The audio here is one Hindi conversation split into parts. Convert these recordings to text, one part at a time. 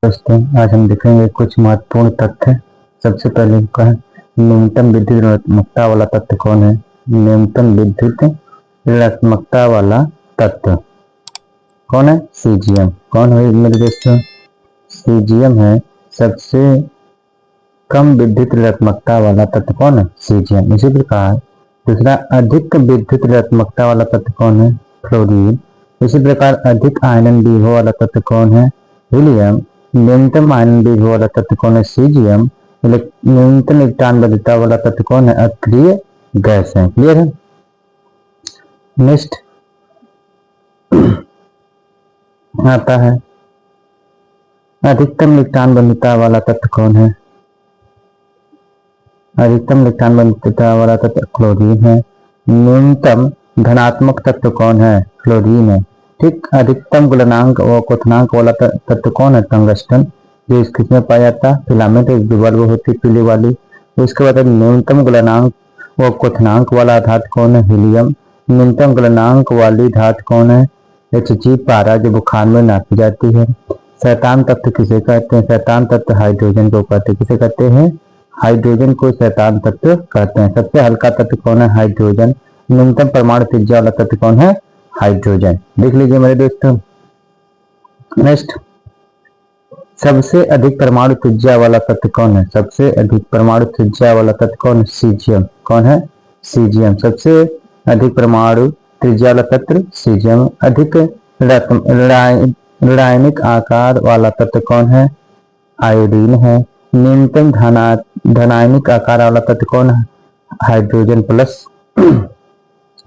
दोस्तों, आज हम देखेंगे कुछ महत्वपूर्ण तथ्य। सबसे पहले का है न्यूनतम विद्युत ऋणात्मकता वाला तत्व कौन है। न्यूनतम विद्युत ऋणात्मकता वाला तत्व कौन है? सीजियम। कौन है मेरे दोस्तों? सीजियम है। सबसे कम विद्युत ऋणात्मकता वाला तत्व कौन है? सीजियम। इसी प्रकार दूसरा अधिक विद्युत ऋणात्मकता वाला तत्व कौन है? फ्लोरीन। इसी प्रकार अधिक आयनन विभव वाला तत्व कौन है? हीलियम। न्यूनतम आयनन विभव वाला तत्व कौन है? सीजियम। न्यूनतम इलेक्ट्रॉन बंधुता वाला तत्व कौन है? अक्रिय गैस है। क्लियर है? नेक्स्ट आता है अधिकतम इलेक्ट्रॉन बंधुता वाला तत्व कौन है? अधिकतम इलेक्ट्रॉन बंधुता वाला तत्व क्लोरीन है। न्यूनतम धनात्मक तत्व कौन है? फ्लोरीन है। ठीक। अधिकतम गलनांक व क्वथनांक वाला तत्व कौन है? टंगस्टन। जो इस किस में पाया जाता है? फिलामेंट एक बल्ब होती पीली वाली। उसके बाद न्यूनतम गलनांक व क्वथनांक वाला धातु कौन है? हीलियम। न्यूनतम गलनांक वाली धातु कौन है? Hg पारा, जो बुखार में नापी जाती है। शैतान तत्व किसे कहते हैं? शैतान तत्व हाइड्रोजन को कहते हैं। किसे कहते हैं? हाइड्रोजन को शैतान तत्व कहते हैं। सबसे हल्का तत्व कौन है? हाइड्रोजन। न्यूनतम परमाणु त्रिज्या वाला तत्व कौन है? हाइड्रोजन। देख लीजिए मेरे दोस्तों। नेक्स्ट, सबसे अधिक परमाणु त्रिज्या वाला तत्व कौन है? सबसे अधिक परमाणु त्रिज्या वाला तत्व कौन है? सीजियम। कौन है? सीजियम। सबसे अधिक परमाणु त्रिज्या वाला तत्व सीजियम। अधिक रासायनिक आकार वाला तत्व कौन है? आयोडीन है। न्यूनतम धनायनिक आकार वाला तत्व कौन है? Hydrogen plus.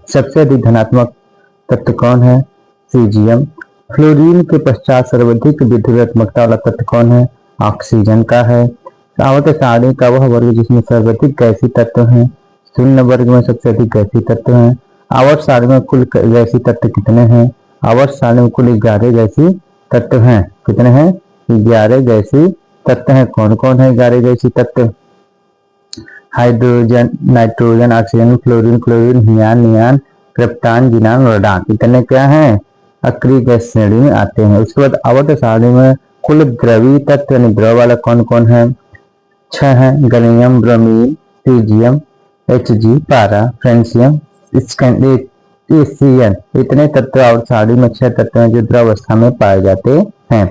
सबसे अधिक धनात्मक तत्व कौन है? सीजियम। फ्लोरीन के पश्चात सर्वाधिक विद्युतात्मकता वाला तत्व कौन है? ऑक्सीजन का है। आवर्त सारणी का वह वर्ग जिसमें सर्वाधिक गैसीय तत्व है। शून्य वर्ग में सबसे अधिक गैसीय तत्व है। आवर्त सारणी में कुल गैसीय तत्व कितने हैं? आवर्त सारणी में कुल 11 गैसीय तत्व हैं। कितने हैं? 11 गैसीय तत्व हैं। कौन कौन है 11 गैसीय तत्व? Hydrogen, nitrogen, oxygen, fluorine, chlorine, helium, neon, krypton, xenon, radon. इतने क्या हैं? अक्रिय गैस श्रेणी में आते हैं। उसके बाद आवर्त सारणी में कुल द्रवीय तत्व यानी द्रव वाला कौन कौन है? 6 है। गैलियम, ब्रोमीन, सीजियम, Hg पारा, फ्रेंसियम, स्कैंडियम। इतने तत्व आवर्त सारणी में 6 तत्व हैं जो द्रव अवस्था में पाए जाते हैं।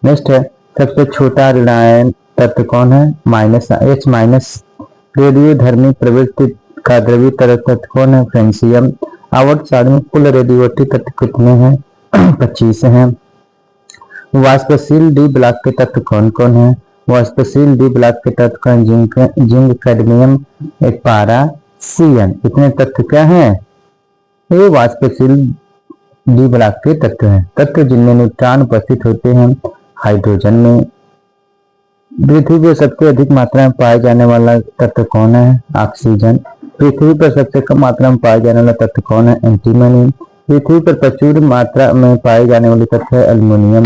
नेक्स्ट है सबसे छोटा ऋणायन तत्व कौन है? H-। रेडियोधर्मी प्रवृत्ति का द्रवीय तत्व कौन है? फ्रेंसियम। आवर्त सारणी में कुल रेडियोएक्टिव तत्व कितने हैं? 25 हैं। वाष्पशील डी ब्लॉक के तत्व कौन कौन है? वाष्पशील डी ब्लॉक के तत्व का जिंक, कैडमियम, एक पारा, सीएन। इतने तत्व क्या हैं? ये वाष्पशील डी ब्लॉक के तत्व हैं। तत्व जिनमें न्यूट्रॉन उपस्थित होते हैं हाइड्रोजन में। पृथ्वी पर सबसे अधिक मात्रा में पाए जाने वाला तत्व कौन है? ऑक्सीजन। पृथ्वी पर सबसे कम मात्रा में पाए जाने वाला तत्व कौन है? एंटीमनी। पृथ्वी पर प्रचुर मात्रा में पाए जाने वाली तत्व है एल्युमिनियम।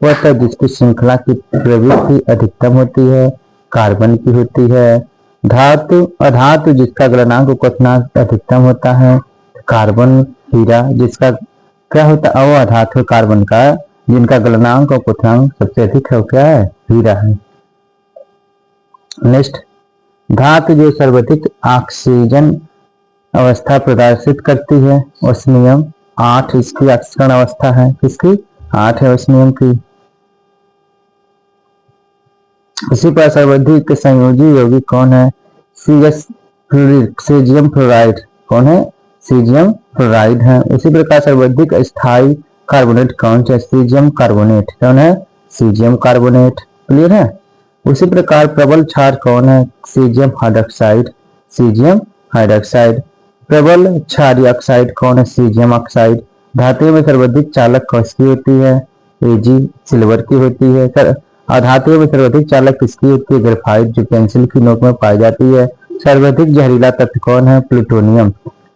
वह तत्व जिसकी श्रृंखला की प्रवृत्ति अधिकतम होती है कार्बन की होती है। धातु अधातु जिसका गलनांक क्वथनांक अधिकतम होता है कार्बन। हीरा जिसका क्या होता है? अधातु कार्बन का जिनका गलनांक और क्वथनांक सबसे अधिक है क्या है? हीरा है। नेक्स्ट, धातु जो सर्वाधिक ऑक्सीजन अवस्था प्रदर्शित करती है ओस्मियम। 8 इसकी ऑक्सीकरण अवस्था है। किसकी? 8 है ओस्मियम की। इसी पर सर्वाधिक संयोजी यौगिक कौन है? Caesium fluoride. कौन है? सीजियम फ्लोराइड है। इसी प्रकार सर्वाधिक स्थायी कार्बोनेट कौन है? Caesium carbonate. कौन है? Caesium carbonate. क्लियर है? उसी प्रकार प्रबल क्षार कौन है? Caesium hydroxide. Caesium hydroxide. प्रबल क्षारीय ऑक्साइड कौन है? Caesium oxide. धातुओं में सर्वाधिक चालक किसकी होती है? Ag सिल्वर की होती है। धातुओं में सर्वाधिक चालक किसकी होती है? ग्रेफाइट, जो पेंसिल की नोक में पाई जाती है। सर्वाधिक जहरीला तत्व कौन है? प्लूटोनियम।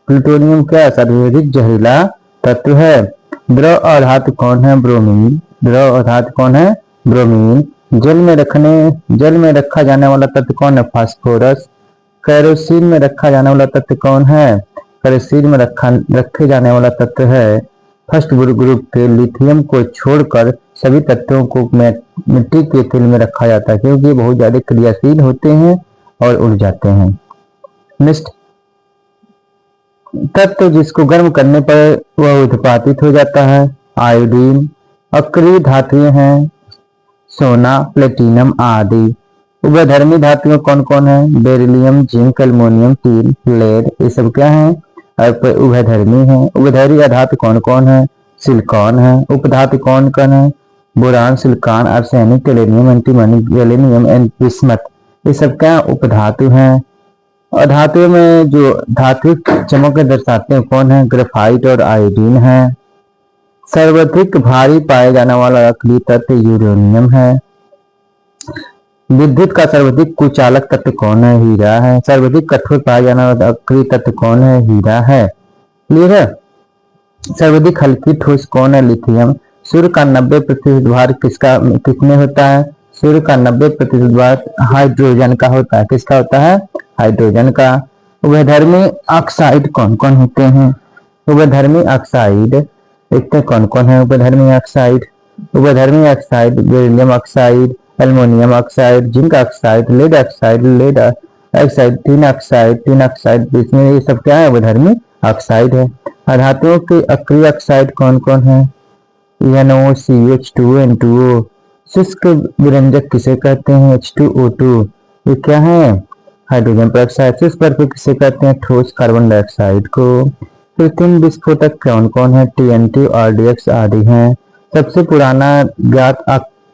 प्लूटोनियम क्या सर्वाधिक जहरीला तत्व है? द्रव अधातु कौन है? ब्रोमीन। द्रव अधातु कौन है? ब्रोमीन। जल में रखा जाने वाला तत्व कौन है? फास्फोरस। केरोसिन में रखा जाने वाला तत्व कौन है? केरोसिन में रखे जाने वाला तत्व है फर्स्ट ग्रुप के लिथियम को छोड़कर सभी तत्वों को मिट्टी के तेल में रखा जाता है, क्योंकि ये बहुत ज्यादा क्रियाशील होते हैं और उड़ जाते हैं। नेक्स्ट, तत्व जिसको गर्म करने पर वह उत्पादित हो जाता है। आयोडीन। अक्रिय धातुएं हैं सोना, प्लेटिनम आदि। उभयधर्मी धातुएं कौन कौन है? Beryllium, zinc, aluminium, tin, lead, ये सब क्या है? उभयधर्मी है। उभयधर्मी अधातु कौन कौन है? सिलिकॉन है। उपधातु कौन कौन है? Boron, silicon, arsenic, tellurium, antimony, germanium and bismuth, ये सब क्या उपधातु हैं। और धातुओं में जो धात्विक चमक दर्शाते हैं कौन है? ग्रेफाइट और आयोडीन है। सर्वाधिक भारी पाए जाने वाला अक्रिय तत्व यूरेनियम है। विद्युत का सर्वाधिक कुचालक तत्व कौन है? हीरा है। सर्वाधिक कठोर पाया जाने वाला अक्रिय तत्व कौन है? हीरा है। क्लियर है। सर्वाधिक हल्की ठोस कौन है? लिथियम। सूर्य का 90% भार किसमें होता है? सूर्य का 90% भार हाइड्रोजन का होता है। किसका होता है? हाइड्रोजन का। उभयधर्मी ऑक्साइड कौन कौन होते हैं? उभयधर्मी ऑक्साइड देखते हैं कौन कौन है। उभयधर्मी oxide, beryllium oxide, aluminium oxide, zinc oxide, lead oxide, tin oxide, इसमें ये सब क्या है? उभयधर्मी ऑक्साइड है। धातुओं के अक्रिय ऑक्साइड कौन कौन है? NO, CH2, N2O। शुष्क विरंजक किसे कहते हैं? H2O2, ये क्या है? Hydrogen peroxide. शुष्क बर्फ किसे कहते हैं? ठोस कार्बन डाइऑक्साइड को। कृत्रिम विस्फोटक कौन कौन है? TNT, RDX आदि हैं। सबसे पुराना ज्ञात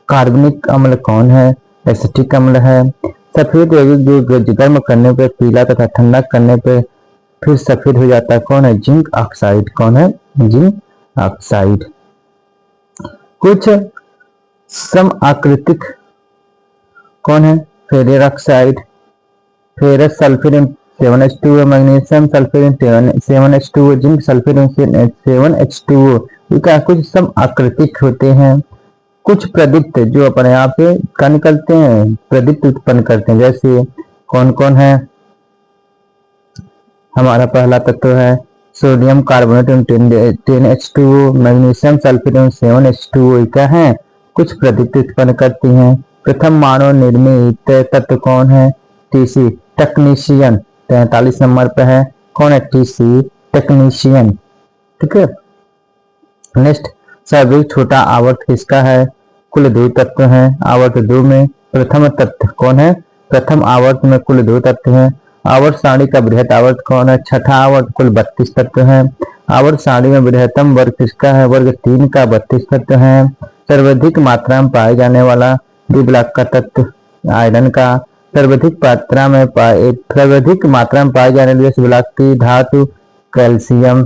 कार्बनिक अम्ल कौन है? एसिटिक अम्ल है। सफेद यौगिक जो गर्म करने पर पीला तथा ठंडा करने पर फिर सफेद हो जाता है कौन है? Zinc oxide. कौन है? Zinc oxide. कुछ समआकृतिक कौन है? Ferrous oxide, ferrous sulphate 7H2O, magnesium sulphate 7H2O, zinc sulphate 7H2O। ये क्या कुछ समआकृतिक होते हैं। कुछ प्रदीप्त जो अपने आप से क्या निकलते हैं? प्रदीप्त उत्पन्न करते हैं। जैसे कौन कौन है? हमारा पहला तत्व है sodium carbonate 10H2O, magnesium sulphate 7H2O, क्या है? कुछ प्रदीप्त उत्पन्न करती हैं। प्रथम मानव निर्मित तत्व कौन है? टीसी टेक्नीशियन 43 नंबर पे है। कौन है? TC technician. ठीक है। नेक्स्ट, सर्वाधिक छोटा आवर्त किसका है? कुल 2 तत्व हैं। आवर्त 2 में प्रथम तत्व कौन है? प्रथम आवर्त में कुल 2 तत्व हैं। आवर्त सारणी का बृहत आवर्त कौन है? छठा आवर्त, कुल 32 तत्व हैं। आवर्त सारणी में बृहत्तम वर्ग किसका है? वर्ग 3 का 32 तत्व हैं। सर्वाधिक मात्रा में पाए जाने वाला द्विबलाक का तत्व आयरन का। सर्वाधिक मात्रा में पाए जाने वाले द्विबलाक की धातु कैल्शियम।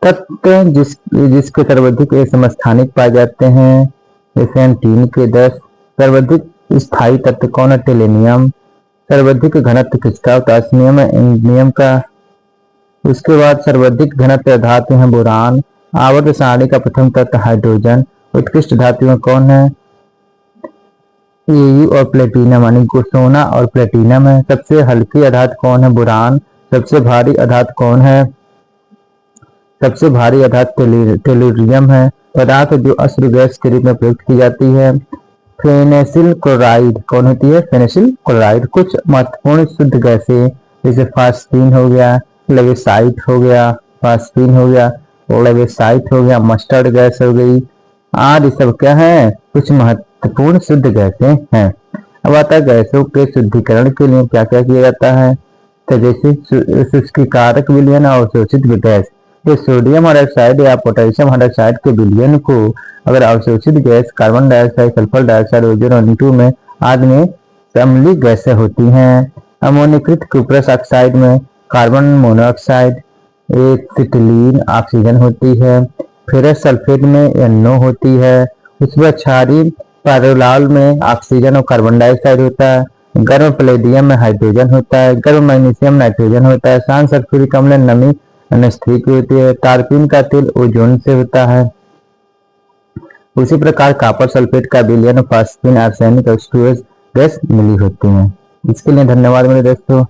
तत्व जिसके सर्वाधिक समस्थानिक पाए जाते हैं जैसे 3 के 10। सर्वाधिक स्थायी तत्व कौन है? टेलेनियम। सर्वाधिक घनत्व किसका होता है? इंडियम का। उसके बाद सर्वाधिक घनत्व धातु है बोरान। आवर्त सारणी का प्रथम तत्व हाइड्रोजन। उत्कृष्ट धातुएं कौन है? Au और प्लेटिनम, यानी सोना और प्लेटिनम है। सबसे हल्की अधातु कौन है? बोरान। सबसे भारी अधातु कौन है? सबसे भारी अधातु टेलुरियम है। पदार्थ जो अश्रु गैस के रूप में प्रयुक्त की जाती है फेनेसिल क्लोराइड। कौन होती है? फेनेसिल क्लोराइड। कुछ महत्वपूर्ण शुद्ध गैसें जैसे फास्फीन हो गया, लेवेसाइट हो गया, फास्फीन हो गया, लेवेसाइट हो गया, मस्टर्ड गैस हो गई आदि सब क्या है? कुछ महत्वपूर्ण शुद्ध गैसें हैं। अब आता है गैसों के शुद्धिकरण के लिए क्या क्या किया जाता है? तो जैसे शुष्कीकारक विलयन और अवशोषित गैस। तो सोडियम हाइड्रोक्साइड या पोटेशियम हाइड्रोक्साइड के विलयन को अगर अवशोषित gas carbon dioxide, sulphur dioxide, ozone और N2 में आदि में अम्लीय गैसें होती हैं। अमोनीकृत कुप्रस ऑक्साइड में कार्बन मोनोऑक्साइड, एसिटिलीन ऑक्सीजन होती है। फेरस सल्फेट में NO होती है। उसमें क्षारीय पेरोलाल में ऑक्सीजन और कार्बन डाइऑक्साइड होता है। गर्म पैलेडियम में हाइड्रोजन होता है। गर्म मैग्नीशियम नाइट्रोजन होता है। शांत सल्फ्यूरिक अम्ल नमी अनस्थिर होती है। टारपीन का तेल ओजोन से होता है। उसी प्रकार कॉपर सल्फेट का विलयन फास्फीन, आर्सेनिक और H2S गैस मिली होती है। इसके लिए धन्यवाद मेरे दोस्तों।